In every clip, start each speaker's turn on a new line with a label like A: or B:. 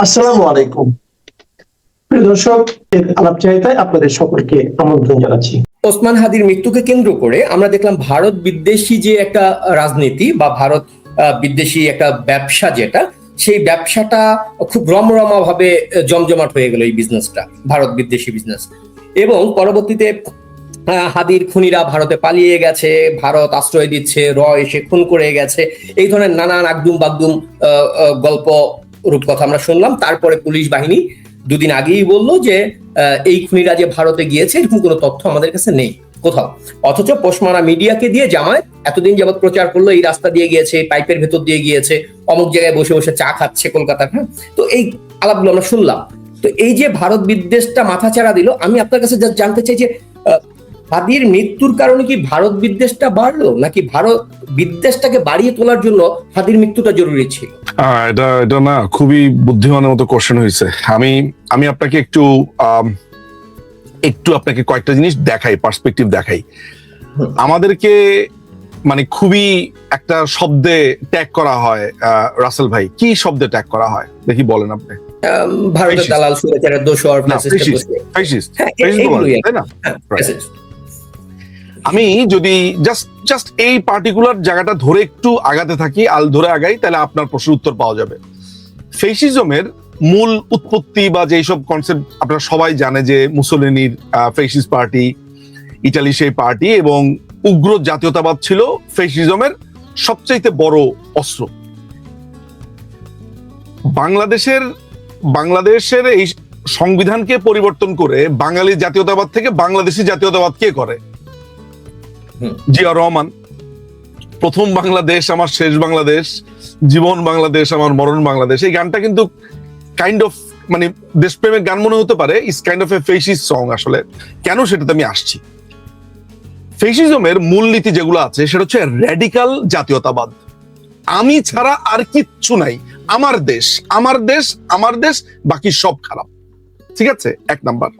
A: আসসালামু আলাইকুম প্রিয় দর্শক, এর আলাপচারিতায় আপনাদের সকলকে আমন্ত্রণ জানাচ্ছি।
B: ওসমান হাদির মৃত্যুকে কেন্দ্র করে আমরা দেখলাম ভারত বিদ্বেষী যে একটা রাজনীতি বা ভারত বিদ্বেষী একটা ব্যবসা, যেটা সেই ব্যবসাটা খুব রমরমা ভাবে জমজমাট হয়ে গেল এই বিজনেসটা, ভারত বিদ্বেষী বিজনেস। এবং পরবর্তীতে হাদির খুনিরা ভারতে পালিয়ে গেছে, ভারত আশ্রয় দিচ্ছে, এসে খুন করে গেছে, এই ধরনের নানান আগডুম বাগডুম গল্প রূপকথা আমরা শুনলাম। তারপরে পুলিশ বাহিনী দুদিন আগেই বললো যে এই খুনিরা যে ভারতে গিয়েছে এরকম কোনো তথ্য আমাদের কাছে নেই কোথাও। অথচ পোষমারা মিডিয়াকে দিয়ে জামায়াত এতদিন যাবৎ প্রচার করলো এই রাস্তা দিয়ে গিয়েছে, পাইপের ভেতর দিয়ে গিয়েছে, অমুক জায়গায় বসে বসে চা খাচ্ছে কলকাতার। হ্যাঁ, তো এই আলাপগুলো আমরা শুনলাম। তো এই যে ভারত বিদ্বেষটা মাথাচাড়া দিল, আমি আপনার কাছে জানতে চাই যে হাদির মৃত্যুর কারণে কি ভারত বিদ্বেষটা বাড়লো, নাকি ভারত বিদ্বেষটাকে বাড়িয়ে তোলার জন্য হাদির মৃত্যুটা জরুরি ছিল?
C: এটা এটা না, খুবই বুদ্ধিমানের মতো কোশ্চেন হয়েছে। আমি আমি আপনাকে একটু আপনাকে কয়েকটা জিনিস দেখাই, পার্সপেক্টিভ দেখাই। আমাদেরকে মানে খুবই একটা শব্দে ট্যাগ করা হয়। রাসেল ভাই, কি শব্দে ট্যাগ করা হয় দেখি বলেন আপনি?
B: ভারতের দালাল, সুরেচারের দোষর,
C: তাই না? আমি যদি জাস্ট এই পার্টিকুলার জায়গাটা ধরে একটু আগাতে থাকি, ধরে আগাই, তাহলে আপনার প্রশ্নের উত্তর পাওয়া যাবে। ফেসিজমের মূল উৎপত্তি বা যেসব কনসেপ্ট আপনারা সবাই জানে, যে মুসোলিনির ফেসিস্ট পার্টি, ইটালি সেই পার্টি, এবং উগ্র জাতীয়তাবাদ ছিল ফেসিজমের সবচাইতে বড় অস্ত্র। বাংলাদেশের এই সংবিধানকে পরিবর্তন করে বাঙালি জাতীয়তাবাদ থেকে বাংলাদেশি জাতীয়তাবাদ কে করে? জিয়া রহমান। প্রথম বাংলাদেশ আমার শেষ বাংলাদেশ, জীবন বাংলাদেশ আমার মরণ বাংলাদেশ। এই গানটা কিন্তু কাইন্ড অফ মানে দেশপ্রেমের গান মনে হতে পারে, is kind of A fascist song. আসলে কেন, সেটাতে আমি আসছি। ফেসিজমের মূলনীতি যেগুলো আছে সেটা হচ্ছে র্যাডিক্যাল জাতীয়তাবাদ। আমি ছাড়া আর কিচ্ছু নাই, আমার দেশ, আমার দেশ, আমার দেশ, বাকি সব খারাপ। ঠিক আছে, এক নাম্বার।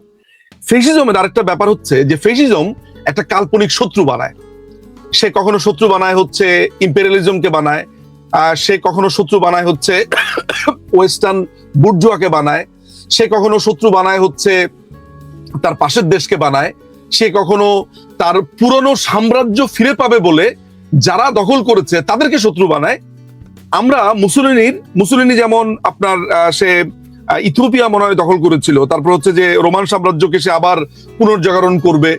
C: ফেসিজমের আরেকটা ব্যাপার হচ্ছে যে ফেসিজম একটা কাল্পনিক শত্রু বানায়। সে কখনো শত্রু বানায় হচ্ছে ইম্পেরিয়ালিজমকে বানায়, সে কখনো শত্রু বানায় হচ্ছে ওয়েস্টার্ন বুর্জুয়াকে বানায়, সে কখনো শত্রু বানায় হচ্ছে তার পাশের দেশকে বানায়, সে কখনো তার পুরনো সাম্রাজ্য ফিরে পাবে বলে যারা দখল করেছে তাদেরকে শত্রু বানায়। আমরা মুসোলিনি যেমন আপনার সে ইথিওপিয়া মনে হয় দখল করেছিল, তারপর হচ্ছে যে রোমান সাম্রাজ্যকে সে আবার পুনর্জাগরণ করবে।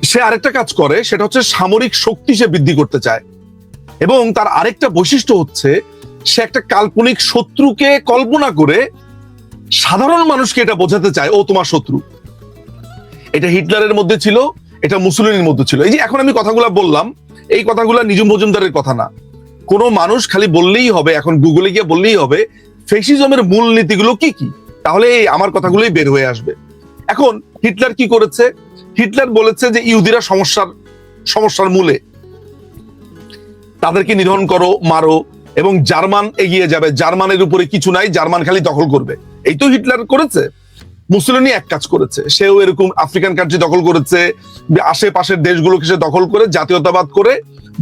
C: সে আরেকটা কাজ করে, সেটা হচ্ছে সামরিক শক্তি সে বৃদ্ধি করতে চায়। এবং তার আরেকটা বৈশিষ্ট্য হচ্ছে সে একটা কাল্পনিক শত্রুকে কল্পনা করে সাধারণ মানুষকে এটা বোঝাতে চায় ও তোমার শত্রু। এটা হিটলারের মধ্যে ছিল, এটা মুসোলিনির মধ্যে ছিল। এই যে এখন আমি কথাগুলো বললাম, এই কথাগুলো নিজুম মজুমদারের কথা না। কোনো মানুষ খালি বললেই হবে, এখন গুগলে গিয়ে বললেই হবে ফেসিজমের মূল নীতিগুলো কি কি, তাহলে আমার কথাগুলোই বের হয়ে আসবে। এখন হিটলার কি করেছে? হিটলার বলেছে যে ইহুদিরা সমস্যার মূলে, তাদেরকে নিধন করো, মারো, এবং জার্মান এগিয়ে যাবে, জার্মানের উপরে কিছু নাই, জার্মান খালি দখল করবে। এই তো হিটলার করেছে। মুসোলিনি এক কাজ করেছে, সেও এরকম আফ্রিকান কান্ট্রি দখল করেছে, আশেপাশের দেশগুলোকে সে দখল করে জাতীয়তাবাদ করে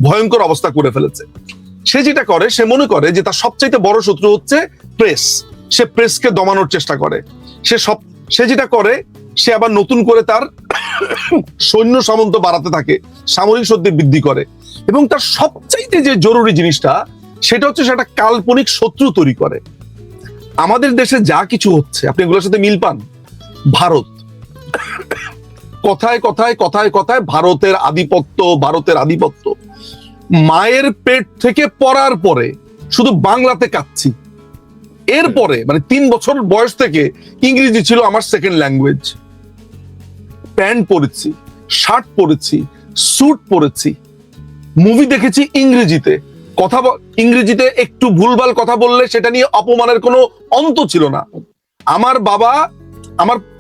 C: ভয়ঙ্কর অবস্থা করে ফেলেছে। সে যেটা করে, সে মনে করে যে তার সবচাইতে বড় শত্রু হচ্ছে প্রেস। সে প্রেসকে দমানোর চেষ্টা করে। সে যেটা করে, সে আবার নতুন করে তার সৈন্য সামন্ত বাড়াতে থাকে, সামরিক শক্তি বৃদ্ধি করে, এবং তার সবচাইতে যে জরুরি জিনিসটা সেটা হচ্ছে সেটা কাল্পনিক শত্রু তৈরি করে। আমাদের দেশে যা কিছু হচ্ছে আপনি এগুলোর সাথে মিল পান। ভারত, কথায় কথায় কথায় কথায় ভারতের আধিপত্য, ভারতের আধিপত্য। মায়ের পেট থেকে পড়ার পরে শুধু বাংলাতে কাচ্ছি। এরপরে মানে 3 বছর বয়স থেকে ইংরেজি ছিল আমার সেকেন্ড ল্যাঙ্গুয়েজ। প্যান্ট পরেছি, শার্ট পরেছি, স্যুট পরেছি, মুভি দেখেছি ইংরেজিতে, ইংরেজিতে একটু ভুলভাল কথা বললে সেটা নিয়ে অপমানের কোনো অন্ত ছিল না। আমার বাবা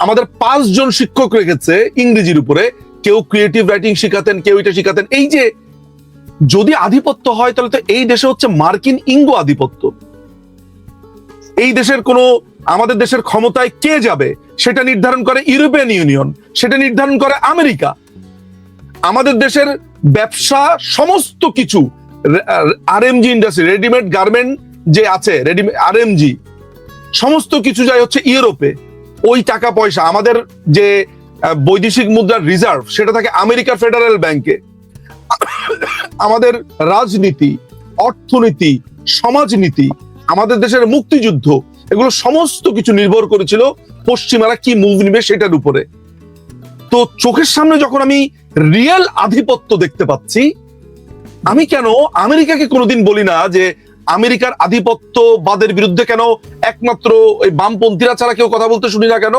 C: আমাদের 5 জন শিক্ষক রেখেছে ইংরেজির উপরে, কেউ ক্রিয়েটিভ রাইটিং শিখাতেন, কেউ এটা শিখাতেন। এই যে যদি আধিপত্য হয় তাহলে তো এই দেশে হচ্ছে মার্কিন ইঙ্গো আধিপত্য। এই দেশের আমাদের দেশের ক্ষমতায় কে যাবে সেটা নির্ধারণ করে ইউরোপিয়ান ইউনিয়ন, সেটা নির্ধারণ করে আমেরিকা। আমাদের দেশের ব্যবসা সমস্ত কিছু আরএমজি ইন্ডাস্ট্রি, রেডিমেড গার্মেন্ট যে আছে, আরএমজি, সমস্ত কিছু যায় হচ্ছে ইউরোপে। ওই টাকা পয়সা আমাদের যে বৈদেশিক মুদ্রার রিজার্ভ সেটা থাকে আমেরিকার ফেডারেল ব্যাংকে। আমাদের রাজনীতি, অর্থনীতি, সমাজনীতি, আমাদের দেশের মুক্তিযুদ্ধ, এগুলো সমস্ত কিছু নির্ভর করেছিল পশ্চিমারা কি মুভ নিবে সেটার উপরে। তো চোখের সামনে যখন আমি রিয়েল আধিপত্য দেখতে পাচ্ছি, আমি কেন আমেরিকাকে কোনোদিন বলি না যে আমেরিকার আধিপত্যবাদের বিরুদ্ধে কেন একমাত্র ওই বামপন্থীরা ছাড়া কেউ কথা বলতে শুনি না কেন?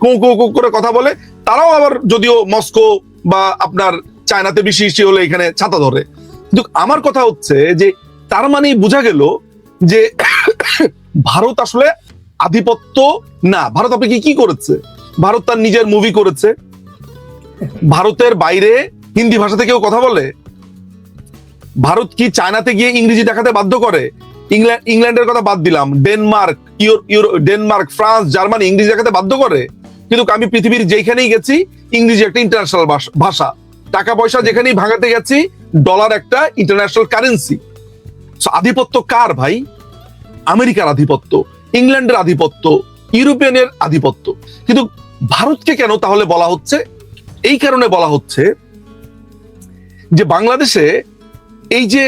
C: কৌ কৌ কৌ করে কথা বলে। তারাও আবার যদিও মস্কো বা আপনার চায়নাতে বেশি বেশি হলে এখানে ছাতা ধরে। কিন্তু আমার কথা হচ্ছে যে তার মানে বোঝা গেল যে ভারত আসলে আধিপত্য না। ভারত আপনি কি করেছে? ভারত তার নিজের মুভি করেছে। ভারতের বাইরে হিন্দি ভাষাতে কেউ কথা বলে? ভারত কি চায়নাতে গিয়ে ইংরেজি দেখাতে বাধ্য করে? ইংল্যান্ডের কথা বাদ দিলাম, ডেনমার্ক, ফ্রান্স, জার্মানি ইংরেজি দেখাতে বাধ্য করে? কিন্তু আমি পৃথিবীর যেখানেই গেছি ইংরেজি একটা ইন্টারন্যাশনাল ভাষা। টাকা পয়সা যেখানেই ভাঙাতে গেছি ডলার একটা ইন্টারন্যাশনাল কারেন্সি। আধিপত্য কার ভাই? আমেরিকার আধিপত্য, ইংল্যান্ডের আধিপত্য, ইউরোপিয়ানের আধিপত্য। কিন্তু ভারতকে কেন তাহলে বলা হচ্ছে? এই কারণে বলা হচ্ছে যে বাংলাদেশে এই যে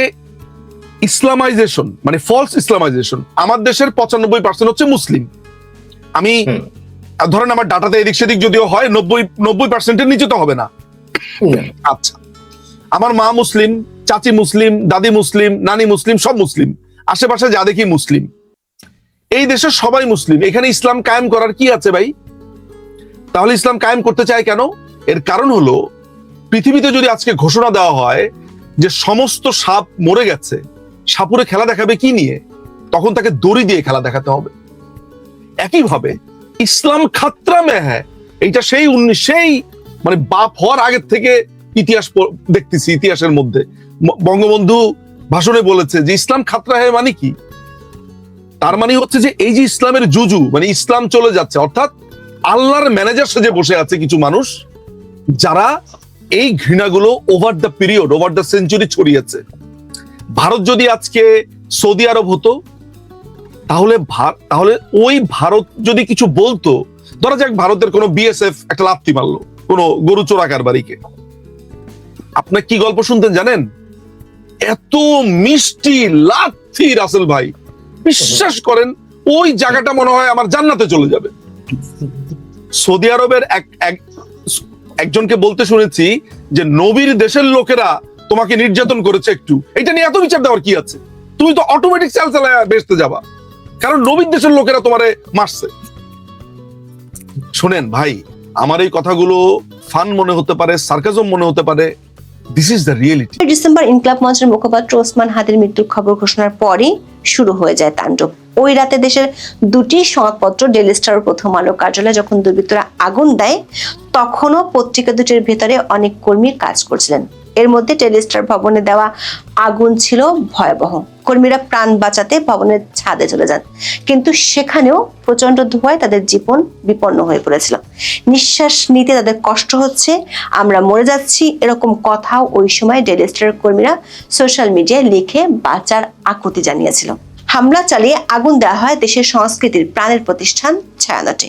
C: ইসলামাইজেশন, মানে ফলস ইসলামাইজেশন, আমার দেশের 95% হচ্ছে মুসলিম। আমি ধরেন আমার ডাটাতে এদিক সেদিক যদিও হয় 90%-এর নিচে তো হবে না। আচ্ছা, আমার মা মুসলিম, চাচি মুসলিম, দাদি মুসলিম, নানি মুসলিম, সব মুসলিম, আশেপাশে যা দেখি মুসলিম। এই দেশে সবাই মুসলিম, এখানে ইসলাম কায়েম করার কি আছে ভাই? তাহলে ইসলাম কায়েম করতে চায় কেন? এর কারণ হলো পৃথিবীতে যদি আজকে ঘোষণা দেওয়া হয় যে সমস্ত সাপ মরে গেছে, সাপুরে খেলা দেখাবে কি নিয়ে? তখন তাকে দড়ি দিয়ে খেলা দেখাতে হবে। একইভাবে ইসলাম খাতরা মে হ্যায়, এইটা সেই মানে বাপ হওয়ার আগের থেকে ইতিহাস দেখতেছি। ইতিহাসের মধ্যে বঙ্গবন্ধু ভাষণে বলেছে যে ইসলাম খাতরা হ্যায় মানে কি? তার মানে হচ্ছে যে এই যে ইসলামের জুজু, মানে ইসলাম চলে যাচ্ছে, অর্থাৎ আল্লাহর ম্যানেজার সেজে বসে আছে কিছু মানুষ, যারা এই ঘৃণাগুলো over the period, over the century ছড়িয়েছে। ভারত যদি আজকে সৌদি আরব হতো, তাহলে ওই ভারত যদি কিছু বলতো, ধরা যাক ভারতের কোনো বিএসএফ একটা লাথি মারলো কোনো গরু চোরা কারবারিকে, আপনার কি গল্প শুনতেন জানেন? এত মিষ্টি লাথি রাসেল ভাই, বিশ্বাস করেন ওই জায়গাটা মনে হয় আমার জান্নাতে চলে যাবে। সৌদি আরবের একজনকে বলতে শুনেছি যে নবীর দেশের লোকেরা তোমাকে নির্যাতন করেছে একটু, এটা নিয়ে এত বিচার দেওয়ার কি আছে? তুমি তো অটোমেটিক চাল চালায় বেসতে যাবা, কারণ নবীর দেশের লোকেরা তোমারে মারছে। শোনেন ভাই, আমার এই কথাগুলো ফান মনে হতে পারে, সার্কাজম মনে হতে পারে, this is the reality.
D: December Inqilab মঞ্চের মুখপাত্র ওসমান হাদির মৃত্যুর খবর ঘোষণার পরই শুরু হয়ে যায় তাণ্ডব। ওই রাতে দেশের দুটি সংবাদপত্র ডেইলি স্টার ও প্রথম আলো কার্যালয়ে যখন দুর্বৃত্তরা আগুন দেয়, তখনও পত্রিকা দুটির ভেতরে অনেক কর্মী কাজ করছিলেন। এর মধ্যে ডেইলি স্টার ভবনে দেওয়া আগুন ছিল ভয়াবহ। কর্মীরা প্রাণ বাঁচাতে ভবনের ছাদে চলে যান, কিন্তু সেখানেও প্রচন্ড ধোঁয়ায় তাদের জীবন বিপন্ন হয়ে পড়েছিল। নিঃশ্বাস নিতে তাদের কষ্ট হচ্ছে, আমরা মরে যাচ্ছি, এরকম কথাও ওই সময় ডেইলি স্টারের কর্মীরা সোশ্যাল মিডিয়ায় লিখে বাঁচার আকুতি জানিয়েছিল। হামলা চালিয়ে আগুন দেওয়া হয় দেশের সংস্কৃতির প্রাণের প্রতিষ্ঠান ছায়ানটে।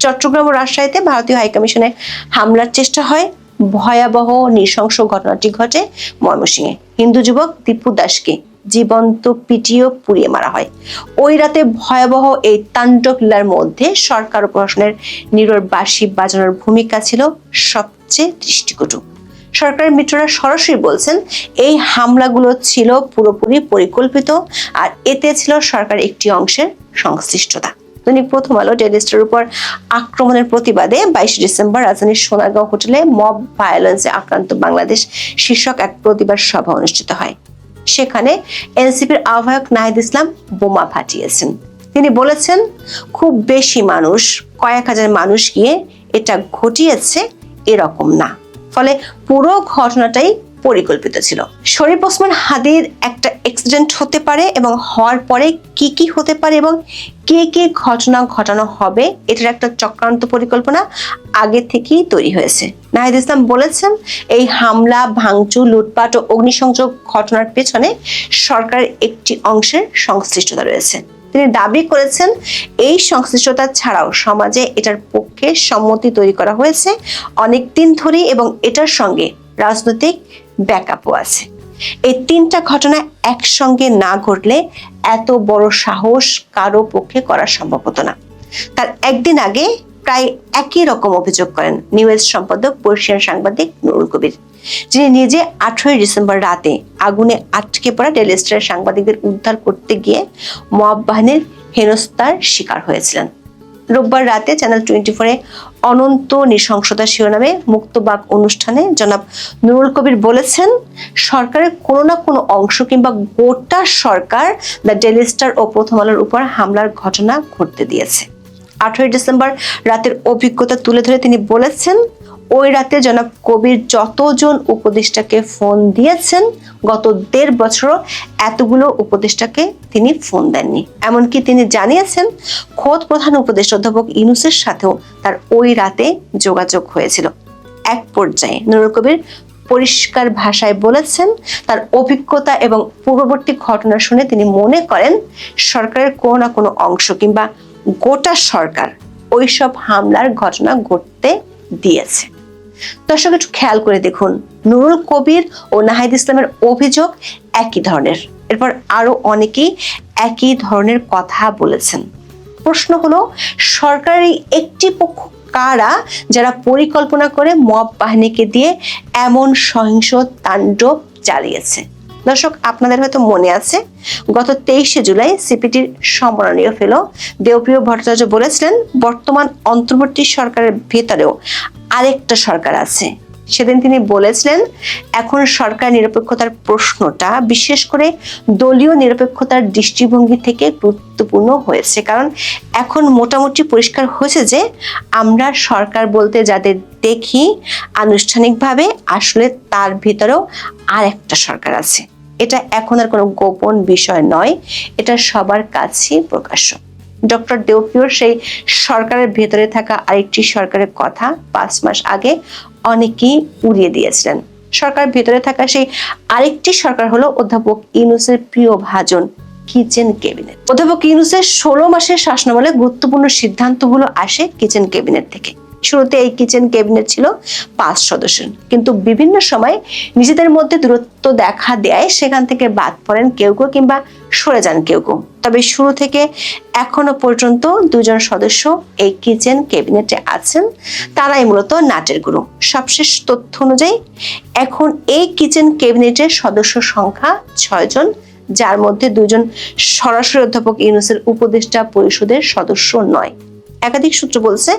D: চট্টগ্রাম ও রাজশাহীতে ভারতীয় হাইকমিশনে হামলার চেষ্টা হয়। ভয়াবহ নৃশংস ঘটনাটি ঘটে ময়মনসিংহে। হিন্দু যুবক দীপু দাসকে জীবন্ত পিটিয়ে পুড়িয়ে মারা হয়। ওই রাতে ভয়াবহ এই তাণ্ডব লীলার মধ্যে সরকার ও প্রশাসনের নীরব বাঁশি বাজানোর ভূমিকা ছিল সবচেয়ে দৃষ্টিকটু। সরকারের মিত্ররা সরাসরি বলছেন এই হামলাগুলো ছিল পুরোপুরি পরিকল্পিত, আর এতে ছিল সরকার একটি অংশের সংশ্লিষ্টতা। দৈনিক প্রথম আলো ডেইলি স্টারের উপর আক্রমণের প্রতিবাদে 22 ডিসেম্বর রাজধানীর সোনারগাঁও হোটেলে মব ভায়োলেন্সে আক্রান্ত বাংলাদেশ শীর্ষক এক প্রতিবাদ সভা অনুষ্ঠিত হয়। সেখানে এনসিপির আহ্বায়ক নাহিদ ইসলাম বোমা ফাটিয়েছেন। তিনি বলেছেন, খুব বেশি মানুষ, কয়েক হাজার মানুষ গিয়ে এটা ঘটিয়েছে এরকম না, ফলে পুরো ঘটনাটাই পরিকল্পিত ছিল। শরীফ ওসমান হাদির একটা অ্যাক্সিডেন্ট হতে পারে এবং হওয়ার পরে কি কি হতে পারে এবং কে কে ঘটনা ঘটানো হবে, এটার একটা চক্রান্ত পরিকল্পনা আগে থেকেই তৈরি হয়েছে। নাহিদ ইসলাম বলেছেন, এই হামলা, ভাঙচুর, লুটপাট ও অগ্নিসংযোগ ঘটনার পেছনে সরকারের একটি অংশের সংশ্লিষ্টতা রয়েছে। তিনি দাবি করেছেন এই সংশ্লিষ্টতা ছাড়াও সমাজে এটার পক্ষে সম্মতি তৈরি করা হয়েছে অনেক দিন ধরেই এবং এটার সঙ্গে রাজনৈতিক ব্যাকআপও আছে। এই তিনটা ঘটনা একসঙ্গে না ঘটলে এত বড় সাহস কারো পক্ষে করা সম্ভব হতো না। তার একদিন আগে প্রায় একই রকম অভিযোগ করেন নিউজ সম্পাদক বর্ষিয়ান সাংবাদিক নুরুল কবির, যিনি নিজে 18 ডিসেম্বর রাতে আগুনে আটকে পড়া ডেইলি স্টারের সাংবাদিকদের উদ্ধার করতে গিয়ে মব বাহিনীর হেনস্থার শিকার হয়েছিলেন। রোববার রাতে চ্যানেল 24-এ অনন্ত নৃশংসতা শিরোনামে মুক্তবাক অনুষ্ঠানে জনাব নুরুল কবির বলেছেন, সরকারের কোনো না কোনো অংশ কিংবা গোটা সরকার দ্য ডেইলি স্টার ও প্রথম আলোর উপর হামলার ঘটনা ঘটতে দিয়েছে। 18 ডিসেম্বর রাতের অভিজ্ঞতা তুলে ধরে তিনি বলেছেন, ওই রাতে জনাব কবির যতজন উপদেষ্টাকে ফোন দিয়েছেন গত 1.5 বছরও এতগুলো উপদেষ্টাকে তিনি ফোন দেননি। এমনকি তিনি জানিয়েছেন খোদ প্রধান উপদেষ্টা অধ্যাপক ইউনূসের সাথেও তার ওই রাতে যোগাযোগ হয়েছিল। এক পর্যায়ে নুরুল কবির পরিষ্কার ভাষায় বলেছেন, তার অভিজ্ঞতা এবং পূর্ববর্তী ঘটনা শুনে তিনি মনে করেন সরকারের কোনো না কোনো অংশ কিংবা গোটা সরকার ওইসব হামলার ঘটনা ঘটতে দিয়েছে। দর্শক একটু খেয়াল করে দেখুন, নুরুল কবির ও নাহিদ ইসলামের অভিযোগ একই ধরনের, এরপর আরো অনেকেই একই ধরনের কথা বলেছেন। প্রশ্ন হলো, সরকারের একটি পক্ষ কারা যারা পরিকল্পনা করে মব বাহিনীকে দিয়ে এমন সহিংস তাণ্ডব চালিয়েছে? দর্শক, আপনাদের হয়তো মনে আছে গত 23 জুলাই সিপিটির সম্মাননীয় ফেলো দেবপ্রিয় ভট্টাচার্য বলেছিলেন, বর্তমান অন্তর্বর্তী সরকারের ভেতরেও আরেকটা সরকার আছে। সেদিন তিনি বলেছিলেন, এখন সরকার নিরপেক্ষতার প্রশ্নটা বিশেষ করে দলীয় নিরপেক্ষতার দৃষ্টিভঙ্গি থেকে গুরুত্বপূর্ণ হয়েছে, কারণ এখন মোটামুটি পরিষ্কার হয়েছে যে আমরা সরকার বলতে যাদের দেখি আনুষ্ঠানিকভাবে আসলে তার ভিতরেও আর একটা সরকার আছে। এটা এখন আর কোনো গোপন বিষয় নয়, এটা সবার কাছেই প্রকাশ্য। ডক্টর দেবপ্রিয়র সেই সরকারের ভেতরে থাকা আরেকটি সরকারের কথা 5 মাস আগে অনেকেই উড়িয়ে দিয়েছিলেন। সরকার ভেতরে থাকা সেই আরেকটি সরকার হলো অধ্যাপক ইউনূসের প্রিয় ভাজন কিচেন ক্যাবিনেট। অধ্যাপক ইউনূসের 16 মাসের শাসনামলে গুরুত্বপূর্ণ সিদ্ধান্তগুলো আসে কিচেন ক্যাবিনেট থেকে। শুরুতে এই কিচেন ক্যাবিনেট ছিল 5 সদস্যের, কিন্তু বিভিন্ন সময় নিজেদের মধ্যে দূরত্ব দেখা দেয়, সেখান থেকে বাদ পড়েন কেউ কেউ কিংবা সরে যান কেউ কেউ। তবে শুরু থেকে এখনো পর্যন্ত 2 জন সদস্য এই কিচেন ক্যাবিনেটে আছেন, তারাই মূলত নাটের গুরু। সবশেষ তথ্য অনুযায়ী এখন এই কিচেন ক্যাবিনেটের সদস্য সংখ্যা 6 জন, যার মধ্যে 2 জন সরাসরি অধ্যাপক ইউনূসের উপদেষ্টা পরিষদের সদস্য নয়। একাধিক সূত্র বলছে,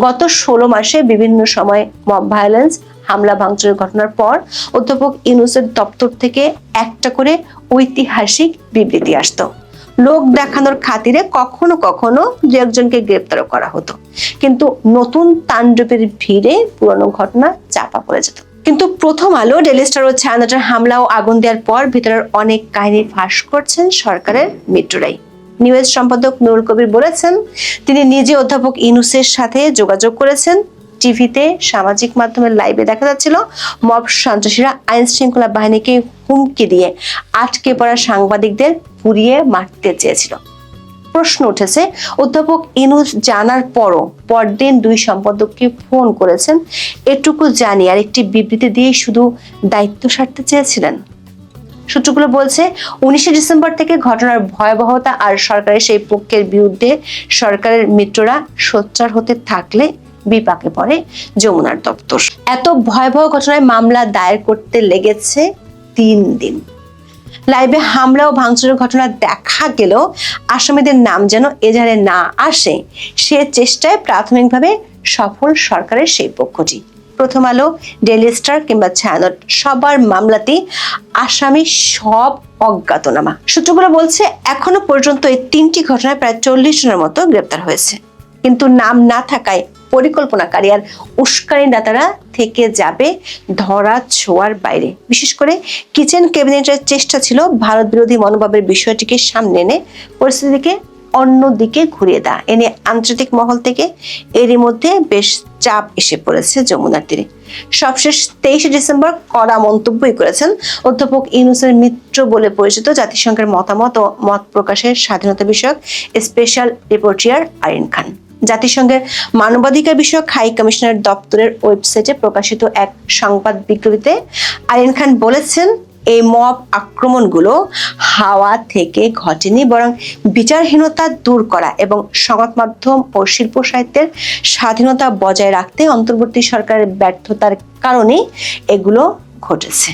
D: গত 16 মাসে বিভিন্ন সময় মব ভায়োলেন্স, হামলা ভাঙচুরের ঘটনার পর অধ্যাপক ইউনূসের দপ্তর থেকে একটা করে ঐতিহাসিক বিবৃতি আসতো। লোক দেখানোর খাতিরে কখনো কখনো 2-1জনকে গ্রেপ্তারও করা হতো, কিন্তু নতুন তাণ্ডবের ভিড়ে পুরনো ঘটনা চাপা পড়ে যেত। কিন্তু প্রথম আলো, ডেইলি স্টার ও ছায়ানটের হামলা ও আগুন দেওয়ার পর ভিতরের অনেক কাহিনী ফাঁস করছেন সরকারের মিত্ররাই। নিউজ সম্পাদক নুরুল কবির বলেছেন, তিনি নিজে অধ্যাপক ইউনূসের সাথে যোগাযোগ করেছেন। টিভিতে, সামাজিক মাধ্যমে লাইভে দেখা যাচ্ছিল মব সন্ত্রাসীরা আইন শৃঙ্খলা বাহিনীকে হুমকি দিয়ে আটকে পড়া সাংবাদিকদের পুড়িয়ে মারতে চেয়েছিল। প্রশ্ন উঠেছে, অধ্যাপক ইউনূস জানার পরও পরদিন 2 সম্পাদককে ফোন করেছেন, এটুকু জানি আর একটি বিবৃতি দিয়ে শুধু দায়িত্ব সারতে চেয়েছিলেন। সূত্রগুলো বলছে, 19 ডিসেম্বর থেকে ঘটনার ভয়াবহতা আর সরকারের সেই পক্ষের বিরুদ্ধে সরকারের মিত্ররা সোচ্চার হতে থাকলে বিপাকে পড়ে যমুনার দপ্তর। এত ভয়াবহ ঘটনায় মামলা দায়ের করতে লেগেছে 3 দিন। লাইভে হামলা ও ভাঙচুরের ঘটনা দেখা গেলেও আসামিদের নাম যেন এজাহারে না আসে, সে চেষ্টায় প্রাথমিকভাবে সফল সরকারের সেই পক্ষটি। প্রথম আলো, ডেইলি স্টার কিংবা ছায়ানট সবার মামলাতেই আসামি সব অজ্ঞাতনামা। সূত্রগুলো বলছে, এখনো পর্যন্ত এই 3টি ঘটনায় প্রায় 40 জনের মতো গ্রেপ্তার হয়েছে, কিন্তু নাম না থাকায় পরিকল্পনাকারী আর উস্কানিদাতারা থেকে যাবে ধরা ছোঁয়ার বাইরে। বিশেষ করে কিচেন ক্যাবিনেটের চেষ্টা ছিল ভারত বিরোধী মনোভাবের বিষয়টিকে সামনে এনে পরিস্থিতিকে অন্যদিকে ঘুরিয়ে দেয়। এ নিয়ে আন্তর্জাতিক মহল থেকে এরই মধ্যে বেশ চাপ এসে পড়েছে যমুনার তীরে। সবশেষ 23 ডিসেম্বর কড়া মন্তব্যই করেছেন অধ্যাপক ইউনূসের মিত্র বলে পরিচিত জাতিসংঘের মতামত ও মত প্রকাশের স্বাধীনতা বিষয়ক স্পেশাল রিপোর্টার আরিন খান। জাতিসংঘের মানবাধিকার বিষয়ক হাই কমিশনার দপ্তরের ওয়েবসাইটে প্রকাশিত এক সংবাদ বিজ্ঞপ্তিতে আরিন খান বলেছেন, এই মব আক্রমণগুলো হাওয়া থেকে ঘটেনি, বরং বিচারহীনতা দূর করা এবং সংবাদ মাধ্যম ও শিল্প সাহিত্যের স্বাধীনতা বজায় রাখতে অন্তর্বর্তী সরকারের ব্যর্থতার কারণে এগুলো ঘটেছে।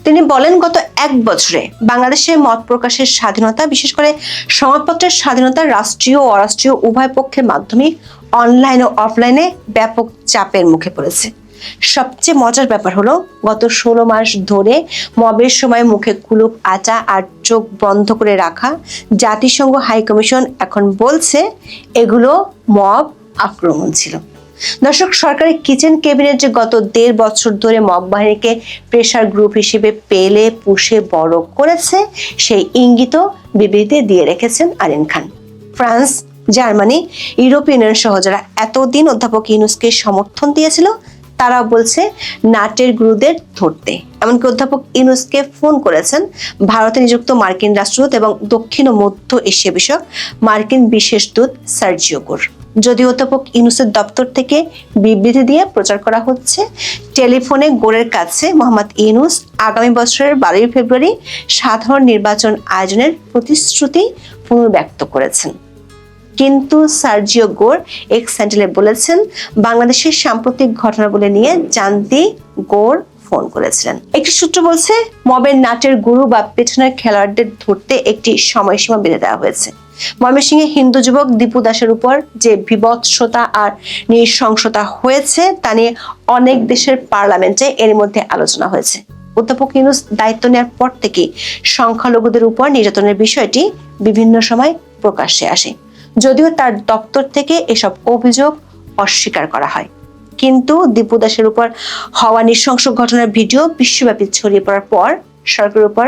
D: তিনি বলেন, গত 1 বছরে বাংলাদেশে মত প্রকাশের স্বাধীনতা, বিশেষ করে সংবাদপত্রের স্বাধীনতা রাষ্ট্রীয় ও অরাষ্ট্রীয় উভয় পক্ষের মাধ্যমে অনলাইন ও অফলাইনে ব্যাপক চাপের মুখে পড়েছে। সবচেয়ে মজার ব্যাপার হলো, গত 16 মাস ধরে মবের সময় মুখে কুলুপ আটা আর চোখ বন্ধ করে রাখা জাতিসংঘ হাই কমিশন এখন বলছে এগুলো মব আক্রমণ ছিল। দর্শক, সরকারের কিচেন ক্যাবিনেট যে গত 1.5 বছর ধরে মব বাহিনীকে প্রেসার গ্রুপ হিসেবে পেলে পুষে বড় করেছে, সেই ইঙ্গিতও বিবৃতিতে দিয়ে রেখেছেন আরিন খান। ফ্রান্স, জার্মানি, ইউরোপীয় ইউনিয়ন সহ যারা এতদিন অধ্যাপক ইউনূসকে সমর্থন দিয়েছিল, তারা বলছে নাটের গুরুদের ধরতে। এমনকি অধ্যাপক ইউনূসকে ফোন করেছেন ভারতে নিযুক্ত মার্কিন রাষ্ট্রদূত এবং দক্ষিণ ও মধ্য এশিয়া বিষয়ক মার্কিন বিশেষ দূত সার্জিও গোর। যদিও অধ্যাপক ইউনূসের দপ্তর থেকে বিবৃতি দিয়ে প্রচার করা হচ্ছে, টেলিফোনে গোরের কাছে মোহাম্মদ ইউনূস আগামী বছরের 12 ফেব্রুয়ারি সাধারণ নির্বাচন আয়োজনের প্রতিশ্রুতি পুনর্ব্যক্ত করেছেন। কিন্তু সার্জিও গোর এক্স হ্যান্ডেলে বলেছেন, বাংলাদেশের সাম্প্রতিক ঘটনাবলী নিয়ে জানতে গোর ফোন করেছিলেন। একটি সূত্র বলছে, মবের নাটের গুরু বা পেছনের খেলোয়াড়দের ধরতে একটি সময়সীমা বেঁধে দেওয়া হয়েছে। ময়মনসিংহে হিন্দু যুবক দীপু দাসের উপর যে বিভৎসতা আর নৃশংসতা হয়েছে তা নিয়ে অনেক দেশের পার্লামেন্টে এর মধ্যে আলোচনা হয়েছে। অধ্যাপক ইউনূস দায়িত্ব নেওয়ার পর থেকে সংখ্যালঘুদের উপর নির্যাতনের বিষয়টি বিভিন্ন সময় প্রকাশ্যে আসে, যদিও তার দপ্তর থেকে এসব অভিযোগ অস্বীকার করা হয়। কিন্তু দীপু দাসের উপর হওয়া নৃশংস ঘটনার ভিডিও বিশ্বব্যাপী ছড়িয়ে পড়ার পর সরকারের উপর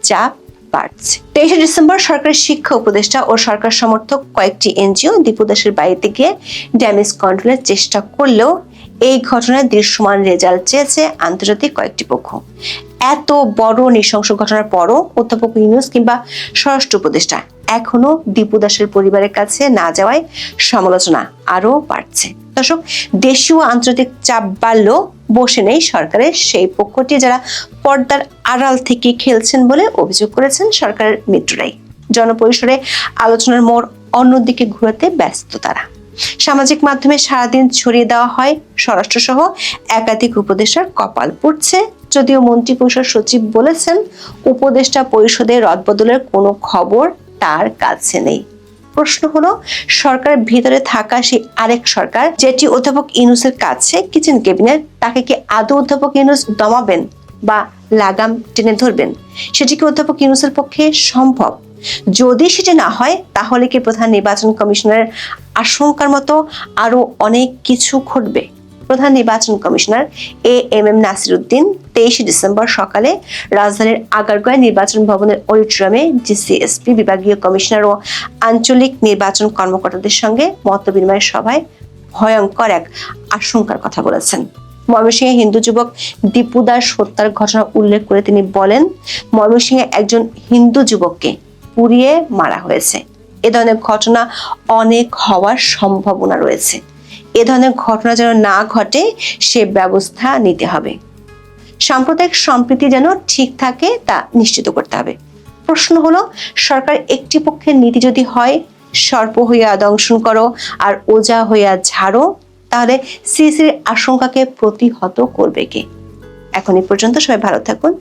D: চাপ বাড়ছে। 23 ডিসেম্বর সরকারের শিক্ষা উপদেষ্টা ও সরকার সমর্থক কয়েকটি এনজিও দীপু দাসের বাড়িতে গিয়ে ড্যামেজ কন্ট্রোলের চেষ্টা করলেও এই ঘটনায় দৃশ্যমান রেজাল্ট চেয়েছে আন্তর্জাতিক কয়েকটি পক্ষ। এত বড় নৃশংস ঘটনার পরও অধ্যাপক ইউনূস কিংবা স্বরাষ্ট্র উপদেষ্টা এখনো দীপু দাসের পরিবারের কাছে না যাওয়ায় সমালোচনা আরো বাড়ছে। দর্শক, দেশীয় আন্তর্জাতিক চাপ বাড়লেও বসে নেই সরকারের সেই পক্ষটি যারা পর্দার আড়াল থেকে খেলছেন বলে অভিযোগ করেছেন সরকারের মিত্ররাই। জনপরিসরে আলোচনার মোড় অন্যদিকে ঘোরাতে ব্যস্ত তারা। সামাজিক মাধ্যমে সারাদিন ছড়িয়ে দেওয়া হয় স্বরাষ্ট্র সহ একাধিক উপদেষ্টার কপাল পুড়ছে, যদিও মন্ত্রিপরিষদ সচিব বলেছেন উপদেষ্টা পরিষদের রদবদলের কোনো খবর তার কাছে নেই। প্রশ্ন হলো, সরকারের ভিতরে থাকা সেই আরেক সরকার যেটি অধ্যাপক ইউনূসের কাছে কিচেন ক্যাবিনেট, তাকে কি আদৌ অধ্যাপক ইউনূস দমাবেন বা লাগাম টেনে ধরবেন? সেটি কি অধ্যাপক ইউনূসের পক্ষে সম্ভব? যদি সেটি না হয়, তাহলে কি প্রধান নির্বাচন কমিশনারের আশঙ্কার মতো আরো অনেক কিছু ঘটবে? প্রধান নির্বাচন commissioner AMM Nasir Uddin 23 December সকালে রাজধানীর আগারগাঁও নির্বাচন ভবনের অডিটোরিয়ামে জিসিএসপি, বিভাগীয় কমিশনার ও আঞ্চলিক নির্বাচন কর্মকর্তাদের সঙ্গে মতবিনিময় সভায় ভয়ঙ্কর এক আশঙ্কার কথা বলেছেন। ময়মনসিংহে হিন্দু যুবক দীপু দাস হত্যার ঘটনা উল্লেখ করে তিনি বলেন, ময়মনসিংহে একজন হিন্দু যুবককে পুড়িয়ে মারা হয়েছে। এ ধরনের ঘটনা অনেক হওয়ার সম্ভাবনা রয়েছে। এ ধরনের ঘটনা যেন না ঘটে সে ব্যবস্থা নিতে হবে। সাম্প্রদায়িক সম্প্রীতি যেন ঠিক থাকে তা নিশ্চিত করতে হবে। প্রশ্ন হলো, সরকার একটি পক্ষের নীতি যদি হয় সর্প হইয়া দংশন করো আর ওজা হইয়া ঝাড়ো, তাহলে সিসির আশঙ্কাকে প্রতিহত করবে কে? এখন এই পর্যন্ত, সবাই ভালো থাকুন।